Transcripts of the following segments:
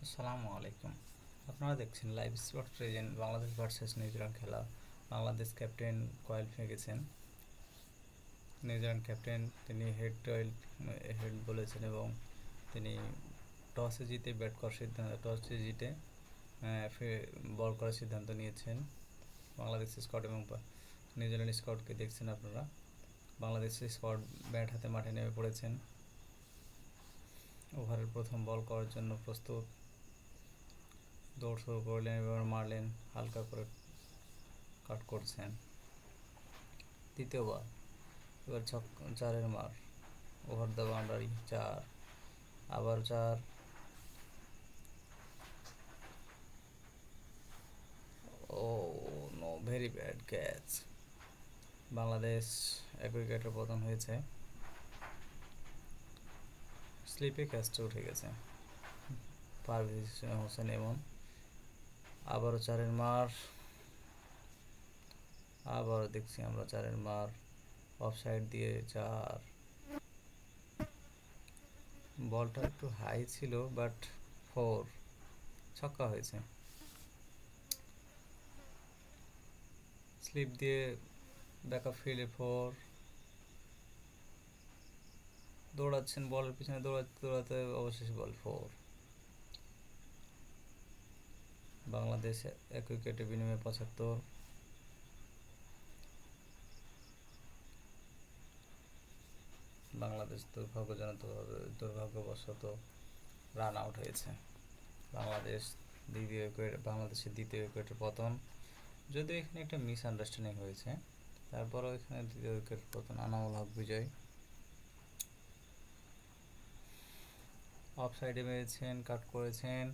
আসসালামু আলাইকুম। আপনারা দেখছেন live spot present Bangladesh versus New Zealand খেলা। বাংলাদেশ ক্যাপ্টেন কয়েল ফেঁকেছেন। নিউজিল্যান্ড ক্যাপ্টেন তিনি হেড বলেছেন এবং তিনি টসে জিতে বল করার সিদ্ধান্ত নিয়েছেন। বাংলাদেশ স্কোয়াড এবং নিউজিল্যান্ড স্কোয়াডকে দেখছেন আপনারা। বাংলাদেশ স্কোয়াড ব্যাট হাতে মাঠে নেমে পড়েছেন। ওভারের প্রথম বল করার জন্য প্রস্তুত। দৌড় শুরু করলেন, এবার মারলেন, হালকা করে কাট করছেন। দ্বিতীয়বার এবার চারের মার, ওভার দ্য বাউন্ডারি, চার, আবার চার। Oh no, very bad catch. Bangladesh এক উইকেটের পতন হয়েছে। স্লিপে ক্যাচটা উঠে গেছে। পারভেজ হোসেন এমন। আবারও চারের মার, আবারও দেখছি আমরা চারের মার, অফ সাইড দিয়ে চার। বলটা একটু হাই ছিল, বাট ফোর, ছক্কা হয়েছে। স্লিপ দিয়ে ব্যাকআপ ফিল্ডে ফোর। দৌড়াচ্ছেন, বলের পিছনে দৌড়াতে দৌড়াতে অবশেষে বল ফোর। বাংলাদেশ এক উইকেটে বিনিময়ে 75। বাংলাদেশ দুর্ভাগ্যবশত রান আউট হয়েছে। বাংলাদেশের দ্বিতীয় উইকেটের পতন। যদিও এখানে একটা মিসআন্ডারস্ট্যান্ডিং হয়েছে, তারপরও এখানে দ্বিতীয় উইকেটের পতন। আনামুল হক বিজয়। অফ সাইডে মেরেছেন, কাট করেছেন,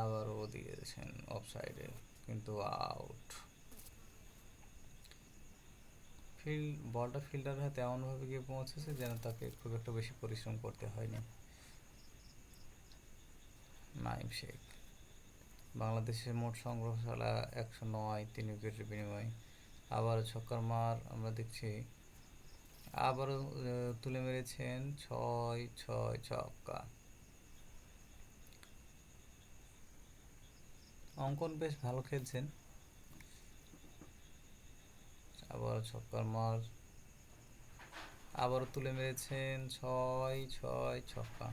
আবারও দিয়েছেন অফ সাইডে, কিন্তু আউট। বলটা ফিল্ডার হাতে এমনভাবে গিয়ে পৌঁছেছে যেন তাকে খুব একটা বেশি পরিশ্রম করতে হয়নি। নাইম শেখ। বাংলাদেশের মোট সংগ্রহশালা 109, 3 উইকেটের বিনিময়ে। আবারও ছক্কার মার আমরা দেখছি। আবারও তুলে মেরেছেন, 6-6 ছক্কা। অঙ্কন বেশ ভালো খেলছেন। আবার ছক্কার মার, আবারও তুলে মেরেছেন, 6-6 ছক্কা।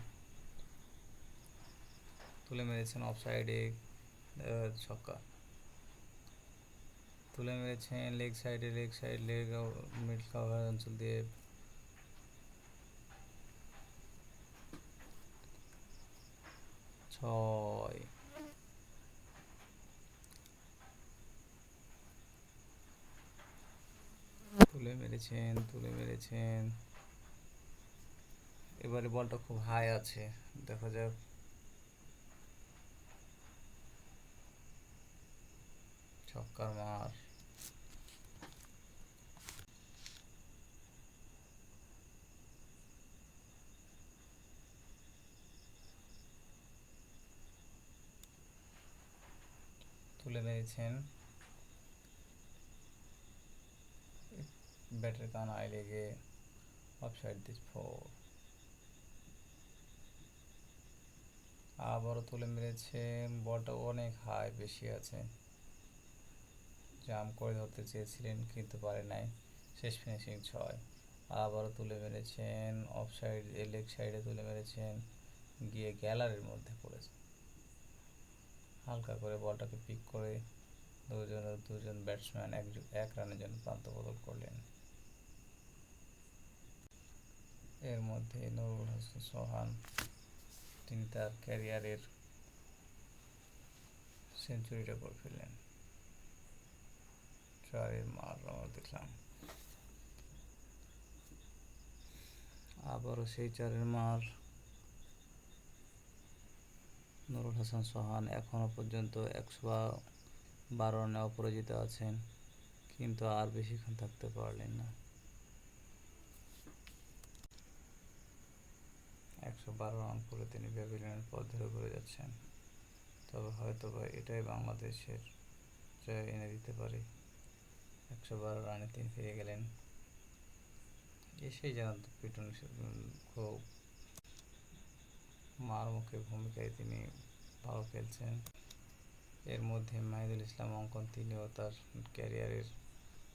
তুলে মেরেছেন অফ সাইডে, ছক্কা। তুলে মেরেছেন লেগ সাইড মিডল কভার অঞ্চল দিয়ে, 6। তুলে মেরেছেন। এবারে বলটা খুব হাই আছে, দেখা যাক। ছক্কার মার, তুলে মেরেছেন, ব্যাটের কানায় লেগে অফ সাইড দিস ফোর। আবারও তুলে মেরেছেন, বলটা অনেক হাই, বেশি আছে। জাম্প করে ধরতে চেয়েছিলেন কিন্তু পারে নাই। শেষ ফিনিশিং 6। আবারও তুলে মেরেছেন অফ সাইড, লেগ সাইডে তুলে মেরেছেন, গিয়ে গ্যালারির মধ্যে পড়েছে। হালকা করে বলটাকে পিক করে দুজন ব্যাটসম্যান এক রানের জন্য প্রান্ত বদল করলেন। এর মধ্যে নুরুল হাসান সোহান, তিনি তার ক্যারিয়ারের সেঞ্চুরিটা করে ফেললেন। চারের মার আমরা দেখলাম। আবারও সেই চারের মার। নুরুল হাসান সোহান এখনও পর্যন্ত 112 রানে অপরাজিত আছেন, কিন্তু আর বেশিক্ষণ থাকতে পারলেন না। 112 রান করে তিনি প্যাভিলিয়নের পথ ধরে ঘুরে যাচ্ছেন। তবে হয়তো বা এটাই বাংলাদেশের জয় এনে দিতে পারে। 112 রানে তিনি ফিরে গেলেন। এসেই যেন পিটুনি খুব মারমুখী ভূমিকায় তিনি ভালো খেলছেন। এর মধ্যে মাহিদুল ইসলাম অঙ্কন তিনিও তার ক্যারিয়ারের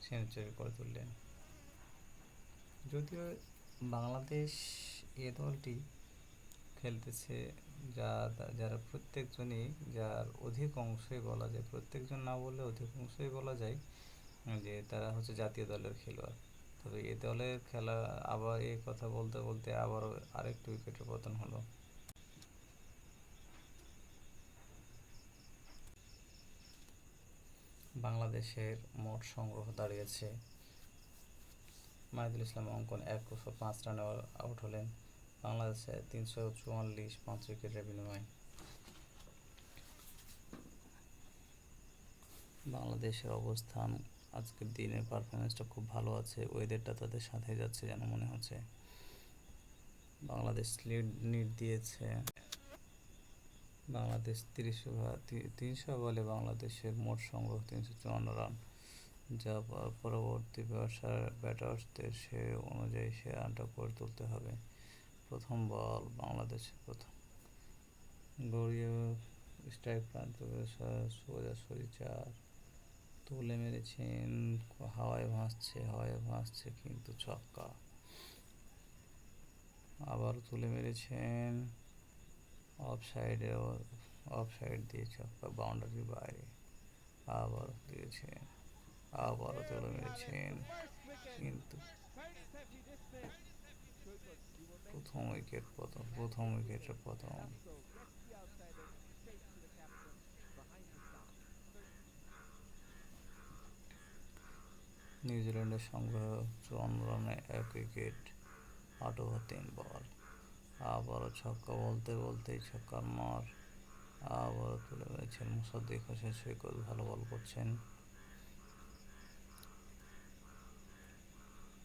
সেঞ্চুরি করে তুললেন। যদিও বাংলাদেশ এ দলটি খেলতেছে যারা প্রত্যেকজনই, যার অধিক অংশই বলা যায়, প্রত্যেকজন না বললে অধিক অংশই বলা যায় যে তারা হচ্ছে জাতীয় দলের খেলোয়াড়। তবে এ দলের খেলা আবার এই কথা বলতে বলতে আবারও আরেকটি উইকেটের পতন হলো। বাংলাদেশের মোট সংগ্রহ দাঁড়িয়েছে, মাহিদুল ইসলাম অঙ্কন 105 রানে আউট হলেন। বাংলাদেশে 344 5 উইকেটের বিনিময়ে। বাংলাদেশের অবস্থান আজকের দিনের পারফরমেন্সটা খুব ভালো আছে, ওয়েদারটা তাদের সাথে যাচ্ছে যেন মনে হচ্ছে। বাংলাদেশ লিড দিয়েছে। বাংলাদেশ 300 বলে বাংলাদেশের মোট সংগ্রহ 354 রান, যা পরবর্তী ব্যাটার্সদের সে অনুযায়ী সে রানটা করে তুলতে হবে। প্রথম বল বাংলাদেশের প্রথম গড়িয়ে স্ট্রাইক প্রান্ত সোজাসুজি 4 তুলে মেরেছেন, হাওয়ায় ভাসছে কিন্তু ছক্কা। আবার তুলে মেরেছেন অফ সাইড দিয়ে ছক্কা, বাউন্ডারির বাইরে। আবারও তুলে মেরেছেন কিন্তু প্রথম উইকেটের পতন। নিউজিল্যান্ডের সংগ্রহ 54 রানে 1 উইকেট, 8 ওভার 3 বল। আবারও ছক্কা বলতেই ছক্কার মার। আবারও তুলে মেরেছেন মুসাদ্দিক হোসেন সৈকত, ভালো বল করছেন।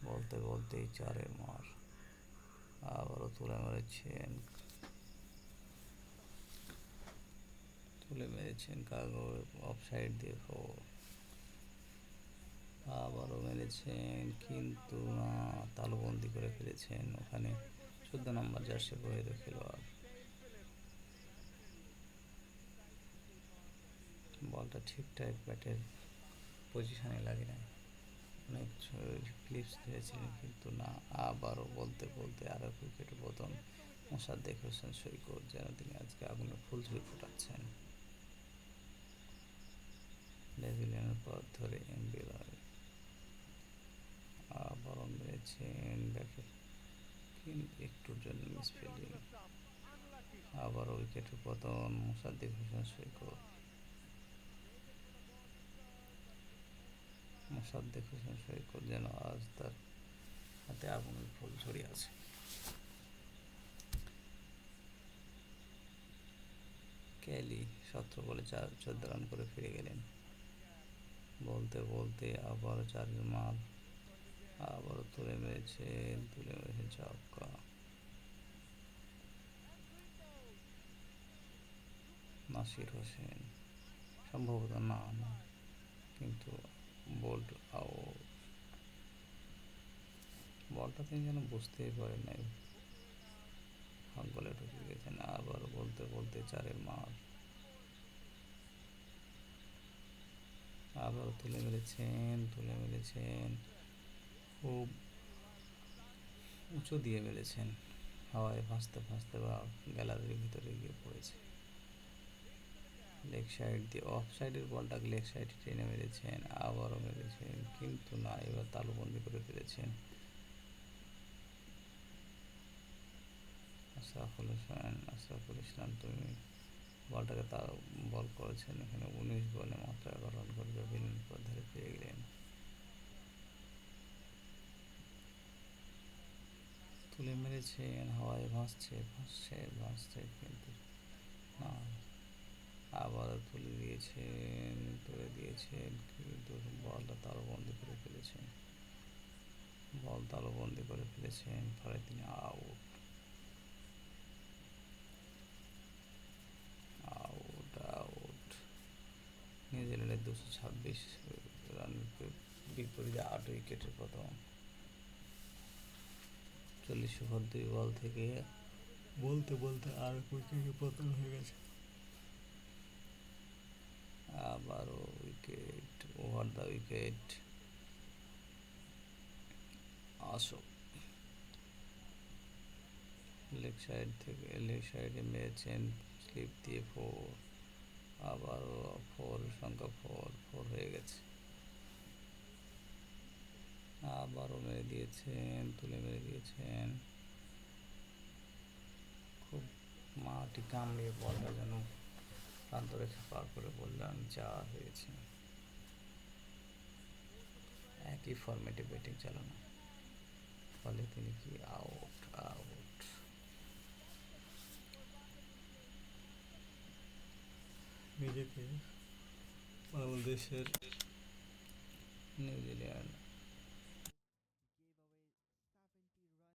বলতেই 4-এর মার। আবারও তুলে মেরেছেন অফ সাইড দিয়ে 4। আবারও মেরেছেন কিন্তু না, তালুবন্দি করে ফেলেছেন ওখানে 14 নম্বর জার্সি পরিহিত খেলোয়াড়। বলটা ঠিকঠাক ব্যাটের পজিশনে লাগে না, অনেক ক্লিপস দিয়েছিলেন কিন্তু না। আবারও বলতে আরও উইকেটের পতন। মোসাদ্দেক হোসেন সৈকত যেন তিনি আজকে আগুনে ফুলঝুরি ফোটাচ্ছেন। লেভিলিয়ানের পথ ধরে আবারও মেরেছেন ব্যাকে, কিন্তু একটুর জন্য মিসফিল্ডিং। আবারও উইকেটের পতন মোসাদ্দেক হোসেন সৈকত। যেন আজ তার হাতে আগুনের ফুল ঝরিয়ে আছে। কেলি 17 বলে 14 রান করে ফিরে গেলেন। বলতে আবার 4-এর মার। আবারও তুলে মেরেছেন ছক্কা। নাসির হোসেন সম্ভবত না, কিন্তু বলটা তিনি যেন বুঝতেই পারেন নাই, হাত বলে ঢুকে গেছেন। আবার বলতে 4-এর মার। আবারও তুলে মেরেছেন খুব উঁচু দিয়ে মেরেছেন, হাওয়ায় ভাসতে বা গ্যালারির ভিতরে গিয়ে পড়েছে। লেগ সাইড দিয়ে অফ সাইডের বলটা লেগ সাইডে টেনে মেরেছেন, আবারও মেরেছেন কিন্তু না, এবার তালুবন্দি করে ফেলেছেন। আশরাফুল ইসলাম তুমি বলটাকে বল করেছেন এখানে 19 বলে মাত্র 11 রান করে প্যাভিলিয়নের পথ ধরে ফিরে গেলেন। তুলে মেরেছেন, হাওয়ায় ভাসছে কিন্তু না। আবারও তুলে দিয়েছেন কিন্তু বলটা তালুবন্দি করে ফেলেছেন, ফলে তিনি আউট। নিউজিল্যান্ডের 226 রানের বিপরীতে 8 উইকেটের পতন। 40 ওভার 2 বল থেকে বলতে বলতে আর উইকেটে পতন হয়ে গেছে। আবারও উইকেট, ওভার দ্য উইকেট। আসো, লেগ সাইডে মেরেছেন স্লিপ দিয়ে 4। আবারও 4, সংখ্যা 4 হয়ে গেছে। আবারও মেরে দিয়েছেন, তুলে মেরে দিয়েছেন। খুব মাটি কামড়িয়ে বলটা যেন প্রান্তরেখা পার করে বললাম 4 হয়েছে। একই ফরম্যাটে ব্যাটিং চালানো, ফলে তিনি কি আউট। নিজেকে বাংলাদেশের নিউজিল্যান্ড